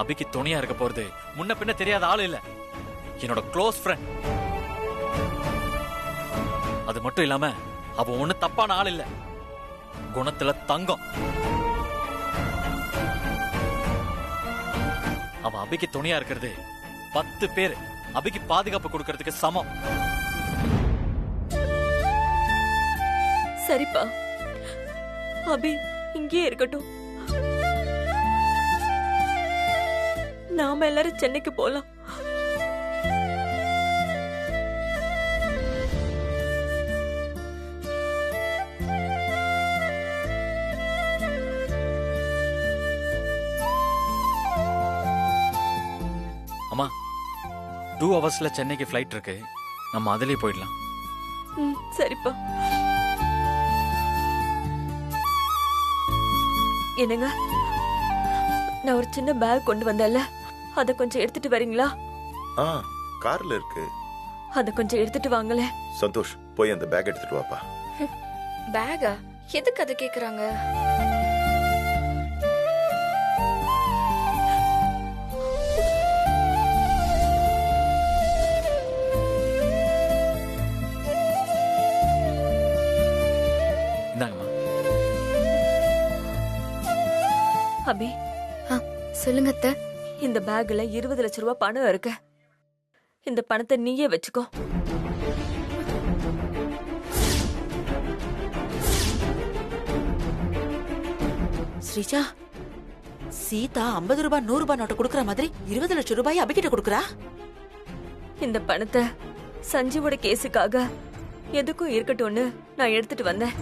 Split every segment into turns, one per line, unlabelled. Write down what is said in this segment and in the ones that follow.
அபிக்கு துணையா இருக்க போறது முன்ன பின்ன தெரியாத ஆள் இல்ல, என்னோட க்ளோஸ் ஃப்ரெண்ட். அது மட்டும் இல்லாம அவ ஒண்ணு தப்பான ஆள் இல்ல, குணத்துல தங்கம். அவன் அபிக்கு துணையா இருக்கிறது 10 பேர் அபிக்கு பாதுகாப்பு கொடுக்கறதுக்கு சமம்.
சரிப்பா, அபி இங்கே இருக்கட்டும். நாம எல்லாரும் சென்னைக்கு போலாம்.
அம்மா, 2 ஹவர்ஸ்ல சென்னைக்கு ஃபிளைட் இருக்கு, நம்ம அதிலே போயிடலாம்.
சரிப்பா. என்னங்க, நான் ஒரு சின்ன பேக் கொண்டு வந்தேன்ல, அத கொஞ்சம் எடுத்துட்டு வரீங்களா?
கார்ல இருக்கு.
அத கொஞ்சம் எடுத்துட்டு வாங்களே.
சந்தோஷ், போய் அந்த பேக் எடுத்துட்டு வாப்பா.
பேகா? எதுக்கு அது கேக்குறாங்க?
இந்தாங்கம்மா.
அபி,
சொல்லுங்க அத்தை.
இந்த பேக்ல 20 லட்சம் ரூபாய் பணம் இருக்கு. இந்த பணத்தை நீயே வச்சுக்கோ.
ஸ்ரீஜா, சீதா 50 ரூபாய் 100 ரூபாய் நோட்டு கொடுக்கற மாதிரி 20 லட்சம் ரூபாய் அபிகிட்ட கொடுக்கறா.
இந்த பணத்தை சஞ்சீவோட கேஸுக்காக எதுக்கும் இருக்கட்டும்னு நான் எடுத்துட்டு வந்தேன்.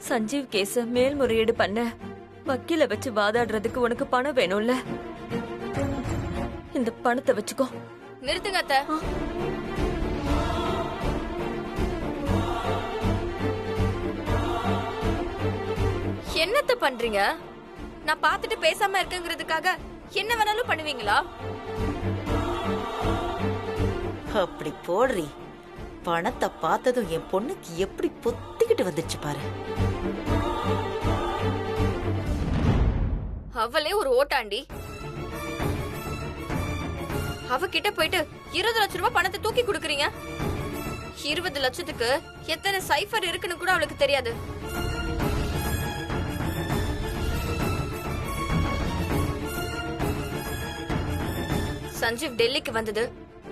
சஞ்சீவ் கேஸ மேல்முறையீடு பண்ண வக்கீல வச்சு வாதாடுறதுக்கு உனக்கு பணம் வேணும்ல, இந்த பணத்தை வச்சுக்கோ.
நிறுத்துங்க அத்தை. என்னத்த பண்றீங்க? நான் பாத்துட்டு பேசாம இருக்கேங்கிறதுக்காக என்ன வேணாலும் பண்ணுவீங்களா?
அப்படி போடுறி. பணத்தை பார்த்ததும் என் பொண்ணுக்கு எப்படி பொத்திக்கிட்டு வந்துச்சு பாரு.
அவளே ஒரு ஓட்டாண்டி. அவகிட்ட போயிட்டு 20 லட்சம் ரூபாய் பணத்தை தூக்கி கொடுக்கறீங்க. 20 லட்சத்துக்கு எத்தனை சைஃபர் இருக்குன்னு கூட அவளுக்கு தெரியாது. சஞ்சீவ் டெல்லிக்கு வந்தது,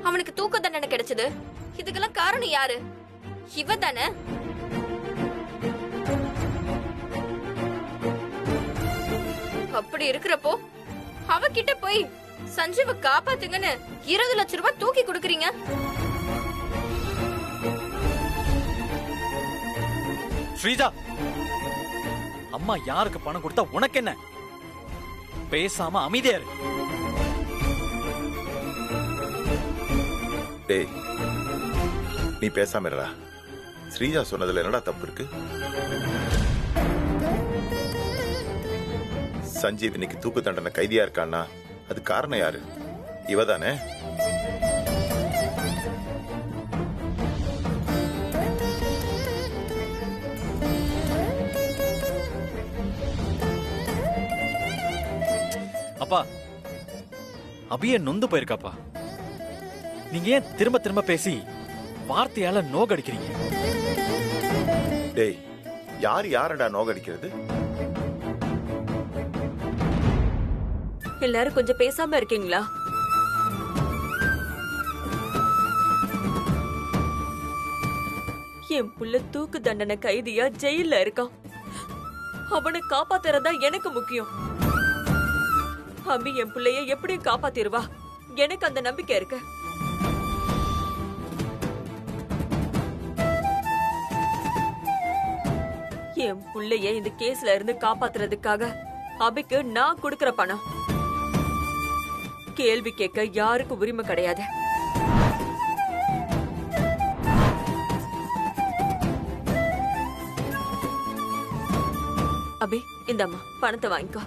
அவனுக்கு தூக்க தண்டனை கிடைச்சது, இதுக்கெல்லாம் காரணம் யாரு? இவ தானே. அப்படி இருக்கிறப்போ அவகிட்ட போய் சஞ்சீவ காப்பாத்துங்கன்னு 20 லட்சம் ரூபாய் தூக்கி கொடுக்கறீங்க.
ஸ்ரீஜா, அம்மா யாருக்கு பணம் கொடுத்தா உனக்கு என்ன? பேசாம அமைதியா இரு.
டேய், நீ பேசாம இருடா. ஸ்ரீஜா சொன்னதுல என்னடா தப்பு இருக்கு? சஞ்சீவ் இன்னைக்கு தூக்கு தண்டனை கைதியா இருக்கான்னா அது காரணம் யாரு? இவதானே.
அப்பா, அபிய நொந்து போயிருக்காப்பா. நீங்க ஏன் திரும்ப திரும்ப பேசி வார்த்தையால நோகடிக்கிறீங்க?
டேய், யாரடா நோகடிக்கிறது?
எல்லாரும் கொஞ்சம் பேசாம இருக்கீங்களா? என் புள்ள தூக்கு தண்டனை கைதியா ஜெயில இருக்கான். அவனை காப்பாத்துறதா எனக்கு முக்கியம். அபி என் பிள்ளைய எப்படியும் காப்பாத்திருவா, எனக்கு அந்த நம்பிக்கை இருக்கு. என் புள்ளைய இந்த கேஸ்ல இருந்து காப்பாத்துறதுக்காக அபிக்கு நான் கொடுக்கிற பணம். கேள்வி கேட்க யாருக்கும் உரிமை கிடையாது. அபி, இந்தம்மா பணத்தை வாங்கிக்கோ.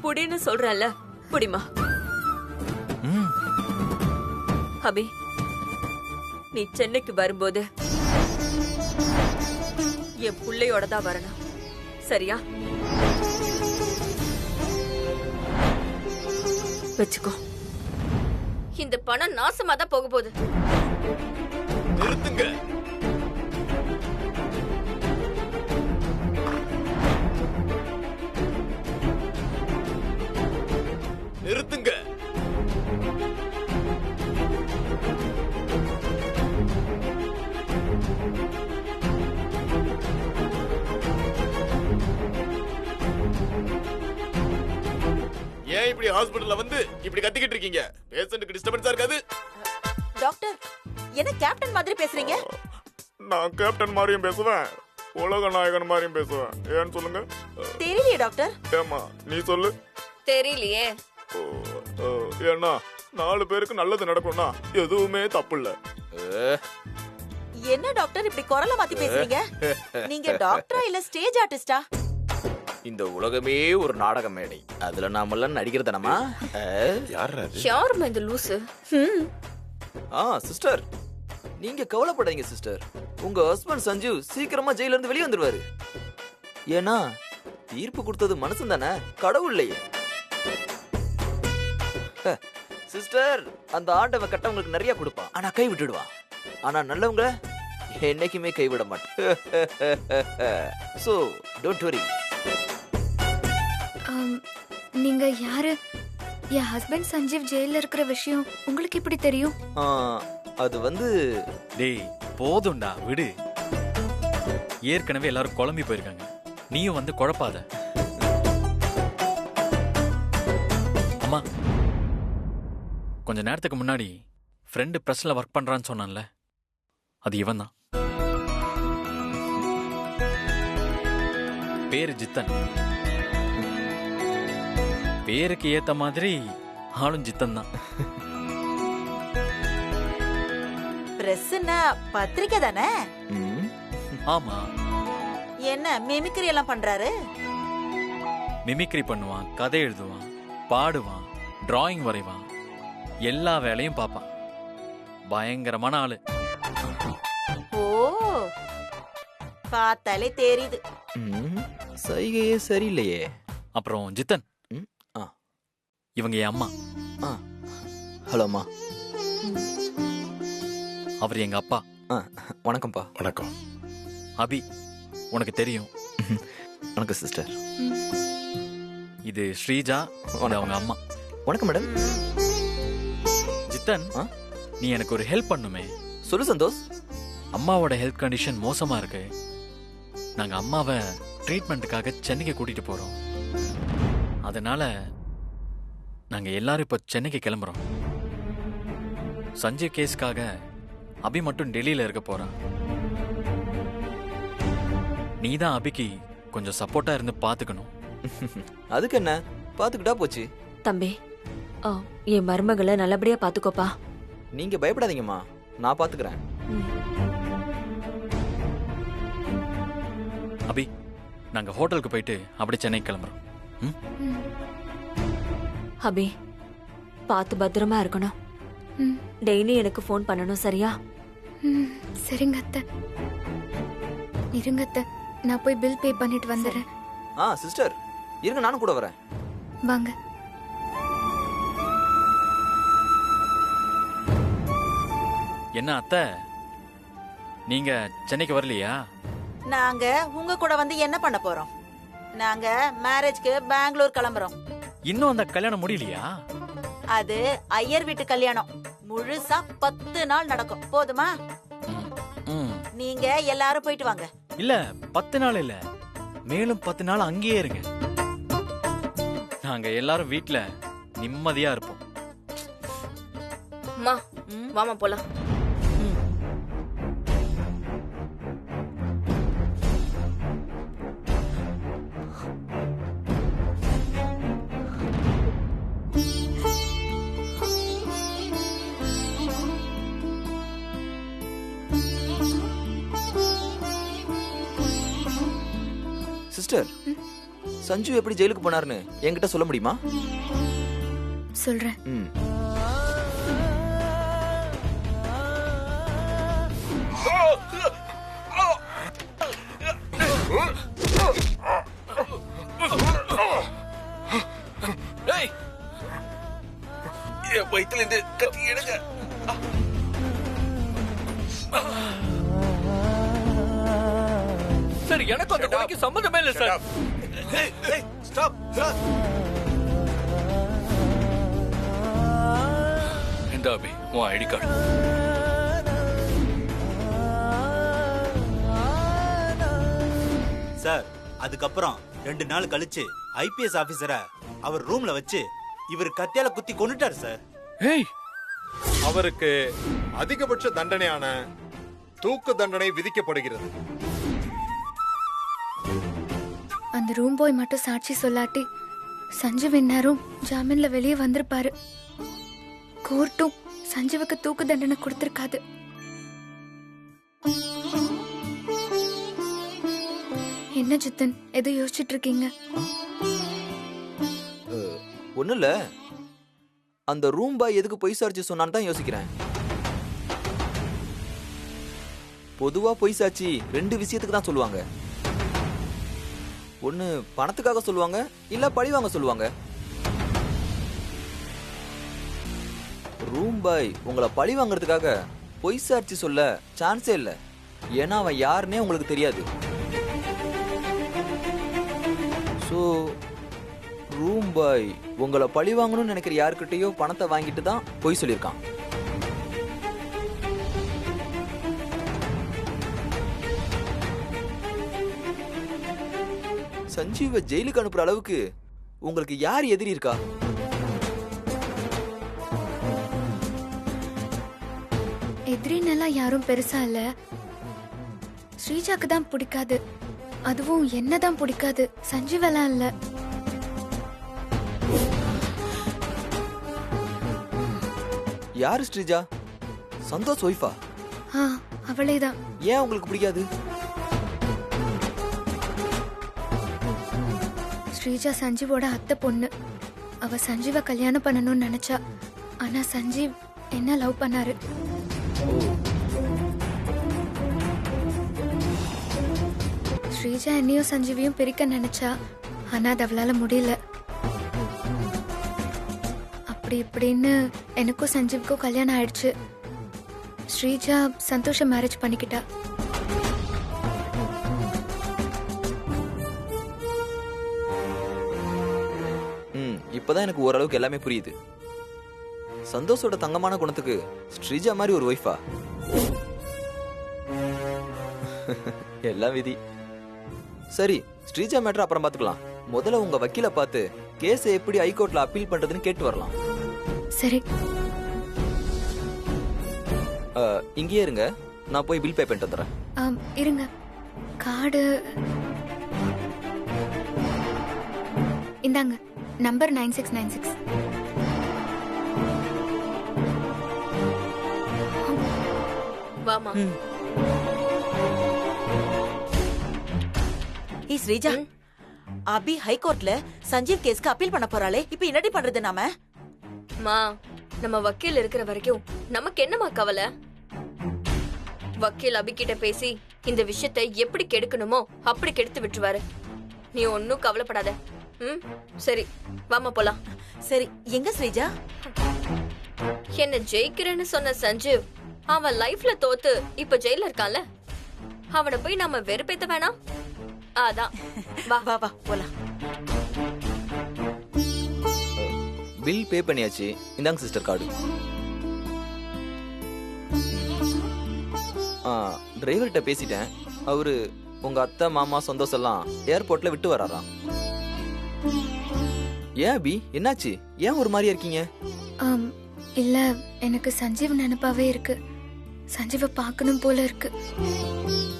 புடின்னு சொல்றல, புடிமா. அபி, நீ சென்னைக்கு வரும்போது என் புள்ளையோட தான் வரணும், சரியா? வச்சுக்கோ.
இந்த பணம் நாசமா தான் போக போகுது.
நிறுத்துங்க. நிறுத்துங்க. ஏன் இப்படி ஹாஸ்பிடல்ல வந்து இப்படி கத்திக்கிட்டு இருக்கீங்க? பேஷண்ட்க்கு டிஸ்டர்பன்ஸா இருக்காது?
டாக்டர், என்ன கேப்டன் மாதிரி பேசுறீங்க?
நான் கேப்டன் மாதிரியும் பேசுவேன், உலக நாயகன் மாதிரியும் பேசுவேன். ஏன்னு சொல்லுங்க.
தெரியலையே டாக்டர்.
ஏமா நீ சொல்லு.
தெரியலையே.
ஏன்னா 4 பேருக்கு நல்லது நடக்கும்னா எதுவுமே தப்பு இல்ல.
என்ன டாக்டர் இப்படி குரலை மாத்தி பேசுறீங்க? நீங்க டாக்டரா இல்ல ஸ்டேஜ் ஆர்டிஸ்டா?
இந்த உலகமே ஒரு நாடக மேடை, அதுல நாமெல்லாம் நடிக்கிறதனமா?
யாருமா இந்த லூசு?
சிஸ்டர், நீங்க கவலைப்படாதீங்க சிஸ்டர். உங்க ஹஸ்பண்ட் சஞ்சு சீக்கிரமா ஜெயில இருந்து வெளியே வந்துருவாரு. ஏன்னா தீர்ப்பு கொடுத்தது மனசு தானே, கடவுள் இல்லையே. சிஸ்டர், அந்த ஆண்டவன் கட்டவங்களுக்கு நிறைய கொடுப்பான், ஆனா கை விட்டுடுவான். ஆனா நல்லவங்க என்னைக்குமே கைவிட மாட்டேன். So don't worry.
நீங்க யாரு? என் ஹஸ்பண்ட் சஞ்சீவ் ஜெயில இருக்கிற விஷயம் உங்களுக்கு எப்படி தெரியும்?
அது வந்து
டேய் போதும்டா விடு. ஏற்கனவே எல்லாரும் குழம்பி போயிருக்காங்க, நீயும் வந்து குழப்பாத. அம்மா, கொஞ்ச நேரத்துக்கு முன்னாடி ஃப்ரெண்டு பிரஸ்ல ஒர்க் பண்றான்னு சொன்னான்ல, அது இவன் தான். பேரு ஜித்தன். பேருக்கு ஏத்த மாதிரி ஆளும் ஜித்தன் தான்.
பிரஸ்னா பத்திரிக்கை தானே?
ஆமா.
என்ன மிமிக்ரி எல்லாம் பண்றாரு?
மிமிக்ரி பண்ணுவான், கதை எழுதுவான், பாடுவான், டிராயிங் வரைவான், எல்லா வேலையும் பார்ப்பான். பயங்கரமான ஆளு.
ஓ, பார்த்தாலே தெரியுது.
சைகையே சரியில்லையே.
அப்புறம் ஜித்தன், இவங்க என் அம்மா.
ஹலோ அம்மா.
அவர் எங்க அப்பா.
வணக்கம்ப்பா.
வணக்கம்.
அபி, உனக்கு தெரியும்.
வணக்கம் சிஸ்டர்.
இது ஸ்ரீஜா, அவங்க அம்மா.
வணக்கம் மேடம்.
ஜித்தன், நீ எனக்கு ஒரு ஹெல்ப் பண்ணுமே.
சொல்லு சந்தோஷ்.
அம்மாவோட ஹெல்த் கண்டிஷன் மோசமா இருக்கு. நாங்க அம்மாவை ட்ரீட்மெண்ட்டுக்காக சென்னைக்கு கூட்டிட்டு போறோம். அதனால நாங்க எல்லாரும் இப்ப சென்னைக்கு கிளம்புறோம். சஞ்சய் கேஸ்க்காக அபி மட்டும் டெல்லியில இருக்க போறான். நீதான் அபிக்கு கொஞ்சம் சப்போர்ட்டா இருந்து பாத்துக்கணும்.
அதுக்கு என்ன, பாத்துக்கிட்டா போச்சு.
தம்பி, என் மருமகளை நல்லபடியா பாத்துக்கோப்பா.
நீங்க பயப்படாதீங்கம்மா, நான் பாத்துக்கிறேன்.
அபி, நாங்க ஹோட்டலுக்கு போயிட்டு அப்படி சென்னை கிளம்புறோம்.
அபி, பார்த்து பத்திரமா இருக்கணும். டெய்லி எனக்கு ஃபோன் பண்ணணும், சரியா?
சரிங்க அத்தை. இருங்க அத்தை, நான் போய் பில் பே பண்ணிட்டு வந்துடுறேன்.
சிஸ்டர் இருங்க, நானும் கூட வரேன்.
வாங்க.
என்ன அத்தை, நீங்க சென்னைக்கு வரலையா?
நாங்க உங்க கூட வந்து என்ன பண்ண போறோம்? நாங்க மேரேஜ்க்கு பெங்களூர் கிளம்புறோம்.
இன்னும் அந்த கல்யாணம் முடியலையா?
அது ஐயர் வீட்டு கல்யாணம். முழுசா 10 நாள் நடக்கும். போதுமா? நீங்க எல்லாரும் போயிட்டு வாங்க.
இல்ல 10 நாள் இல்ல, மேலும் 10 நாள் அங்கேயே இருங்க. நாங்க எல்லாரும் வீட்ல நிம்மதியா இருப்போம்.
அம்மா, வாமா போலாம்.
சிஸ்டர், சஞ்சு எப்படி ஜெயிலுக்கு போனாருன்னு என்கிட்ட சொல்ல முடியுமா?
சொல்றேன்.
சார் எனக்கு அந்த கொலைக்கு சம்மந்தமே இல்லை சார்.
ஸ்டாப்.
இந்த அபி உன் ஐடி கார்டு.
சார் அதுக்கப்புறம் 2 நாள் கழிச்சு ஐபிஎஸ் ஆபீசரை அவர் ரூம்ல வச்சு இவர் கத்தியால குத்தி கொன்னுட்டார் சார்.
ஏய்,
அவருக்கு அதிகபட்ச தண்டனையான தூக்கு தண்டனை விதிக்கப்படுகிறது.
அந்த ரூம் பாய் மட்டும் சாட்சி சொல்லாட்டி சஞ்சீவ் இந்நேரம் ஜாமீன்ல வெளியே வந்திருப்பாரு. கோர்ட்டும் சஞ்சீவுக்கு தூக்கு தண்டனை கொடுத்திருக்காது. என்ன ஜித்தன் எதோ யோசிச்சுட்டு இருக்கீங்க?
ஒண்ணும் இல்ல, அந்த ரூம் பாய் எதுக்கு பொய் சாட்சி சொன்னான்னு தான் யோசிக்கிறேன். பொதுவா பொய் சாட்சி 2 விஷயத்துக்கு தான் சொல்லுவாங்க. ஒண்ணு பணத்துக்காக சொல்லுவாங்க, இல்ல பழி வாங்க சொல்லுவாங்க. ரூம் பாய் உங்களை பழி வாங்குறதுக்காக பொய் சாட்சி சொல்ல சான்ஸே இல்ல. ஏன்னா அவன் யாருன்னே உங்களுக்கு தெரியாது. ஸோ ரூம் பாய் உங்களை பழி வாங்கணும்னு நினைக்கிற யாருக்கிட்டையோ பணத்தை வாங்கிட்டு தான் பொய் சொல்லியிருக்கான். சஞ்சீவை ஜெயிலுக்கு அனுப்புற அளவுக்கு உங்களுக்கு யார் எதிரி இருக்கா?
எதிரின்னெல்லாம் யாரும் பெருசா இல்ல. ஸ்ரீஜாக்கு தான் பிடிக்காது, அதுவும் என்னதான் பிடிக்காது, சஞ்சீவெல்லாம் இல்ல.
யாரு ஸ்ரீஜா? சந்தோஷ் ஒய்ஃபா?
அவளேதான்.
ஏன் உங்களுக்கு பிடிக்காது?
ஸ்ரீஜா சஞ்சீவோட அத்தை பொண்ணு. அவ சஞ்சீவை கல்யாணம் பண்ணணும்னு நினைச்சா. ஆனா சஞ்சீவ் என்ன லவ் பண்ணாரு. ஸ்ரீஜா என்னையும் சஞ்சீவையும் பிரிக்க நினைச்சா. ஆனா அது அவளால முடியல. அப்படி இப்படின்னு எனக்கும் சஞ்சீவுக்கும் கல்யாணம் ஆயிடுச்சு. ஸ்ரீஜா சந்தோஷ மேரேஜ் பண்ணிக்கிட்டா.
இப்பதான் எனக்கு ஓரளவுக்கு எல்லாமே புரியுது. சந்தோஷோட தங்கமான குணத்துக்கு ஸ்ரீஜா மாதிரி ஒரு ஒய்ஃபா? எல்லாம் விதி. சரி, ஸ்ரீஜா மேட்டர் அப்புறம் பாத்துக்கலாம். முதல்ல உங்க வக்கீல பார்த்து கேஸ் எப்படி ஹைகோர்ட்ல அப்பீல் பண்றதுன்னு கேட்டு வரலாம்.
சரி,
இங்கேயே இருங்க, நான் போய் பில் பே பண்ணிட்டு வந்துடுறேன்.
இருங்க, கார்டு இந்தாங்க, நம்பர் 9696.
வாமா.
ஸ்ரீஜா, அபி ஹைகோர்ட்ல சஞ்சீவ் கேஸ்க்கு அப்பீல் பண்ண போறாளே, இப்ப என்னடி பண்றது நாம?
மா, நம்ம வக்கீல் இருக்கிற வரைக்கும் நமக்கு என்னமா கவலை? வக்கீல் அபி கிட்ட பேசி இந்த விஷயத்தை எப்படி கெடுக்கணுமோ அப்படி கெடுத்து விட்டுருவாரு. நீ ஒன்னும் கவலைப்படாத. சரி, வாமா போலாம்.
சரி, எங்க ஸ்ரீஜா?
என்ன ஜெயிக்கிறேன்னு சொன்ன சஞ்சீவ் அவன் லைஃப்ல தோத்து இப்ப ஜெயில இருக்கான்ல, அவனை போய் நாம வெறுப்பேத்த வேணாம். அதான்
வா வா வா போலாம்.
பில் பே பண்ணியாச்சு. இந்தாங்க சிஸ்டர் கார்டு. டிரைவர்கிட்ட பேசிட்டேன். அவரு உங்க அத்தை மாமா சந்தோஷ் எல்லாம் ஏர்போர்ட்ல விட்டு வராராம். ஏன் அபி, என்னாச்சு? ஏன் ஒரு மாதிரியா இருக்கீங்க?
இல்ல, எனக்கு சஞ்சீவ் நினைப்பாவே இருக்கு. சஞ்சீவை பார்க்கணும் போல இருக்கு.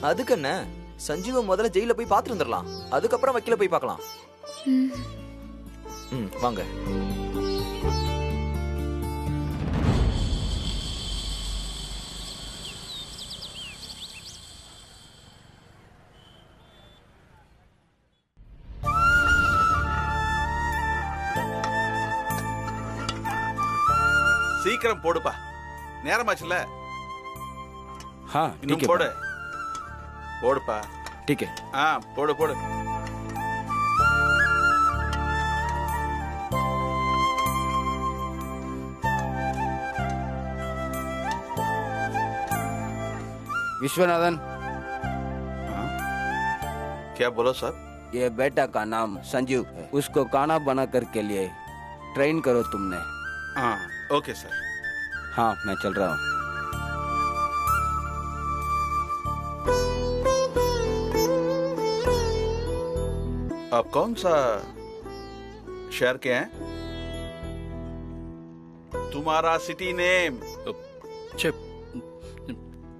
அதுக்கு என்ன, சஞ்சீவ முதல்ல ஜெயில போய் பார்த்துட்டு வந்துடலாம். அதுக்கப்புறம் வக்கீல போய் பார்க்கலாம். வாங்க.
சீக்கிரம் போடுப்பா, நேரமாச்சுல. இன்னும் போடு, போடுப்பா.
ठीक है.
போடு போடு.
விஸ்வநாதன்,
क्या बोलो साहब?
ये बेटा का नाम संजीव है। उसको खाना बनाकर के लिए ट्रेन करो तुमने।
हाँ ओके सर।
हाँ मैं चल रहा हूँ।
आप कौन सा शहर के हैं? तुम्हारा सिटी नेम?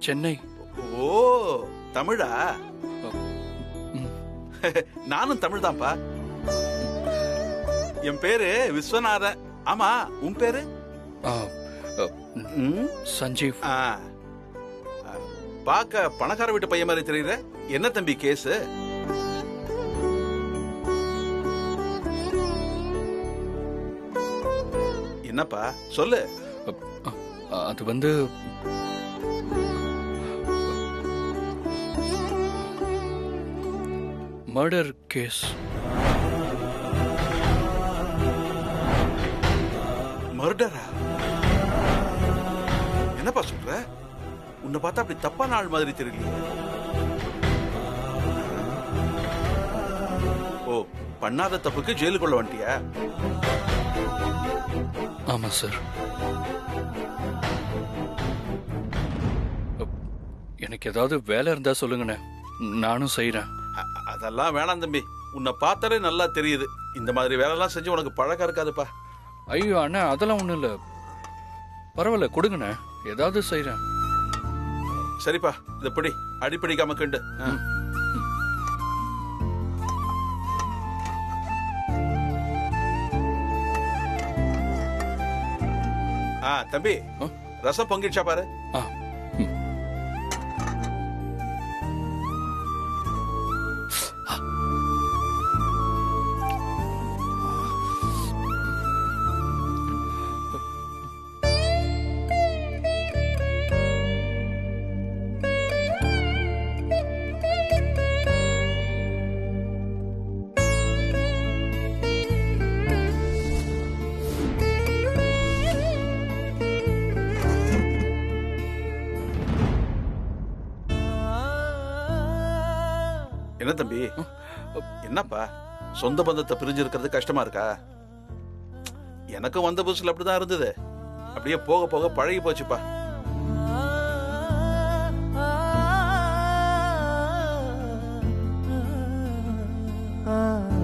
சென்னை.
ஓ தமிழா? நானும் தமிழ் தான்ப்பா. என் பேரு விஸ்வநாதன். ஆமா உன் பேரு?
சஞ்சீவ்.
பாக்க பணக்கார வீட்டு பையன் மாதிரி தெரியுற. என்ன தம்பி கேஸ்? என்னப்பா சொல்லு.
அது வந்து மர்டர் கேஸ்.
மர்டரா? என்னப்பா சொல்ற? உன்னை பார்த்தா அப்படி தப்பான ஆள் மாதிரி தெரியலையே. ஓ பண்ணாத தப்புக்கு ஜெயிலுக்குள்ள வந்துட்டியா?
ஆமா சார். எனக்கு ஏதாவது வேலை இருந்தா சொல்லுங்கண்ணே, நானும் செய்யறேன்.
அதெல்லாம் வேணாம் தம்பி. உன்னை பார்த்தாலே நல்லா தெரியுது இந்த மாதிரி வேலைலாம் செஞ்சு உனக்கு பழக்கம் இருக்காதுப்பா.
ஐயோ அண்ணா அதெல்லாம் ஒண்ணும் இல்ல. பரவாயில்ல கொடுங்கண்ணே, ஏதாவது செய்யறேன்.
சரிப்பா இத பிடி, அடிப்படிக்காம கண்டு. தம்பி ரசம் பொங்கிடுச்சா பாரு. என்ன தம்பி என்னப்பா சொந்த பந்தத்தை பிரிஞ்சு இருக்கிறது கஷ்டமா இருக்கா? எனக்கும் வந்த புதுசுல அப்படிதான் இருந்தது. அப்படியே போக போக பழகி போச்சுப்பா.
ஆ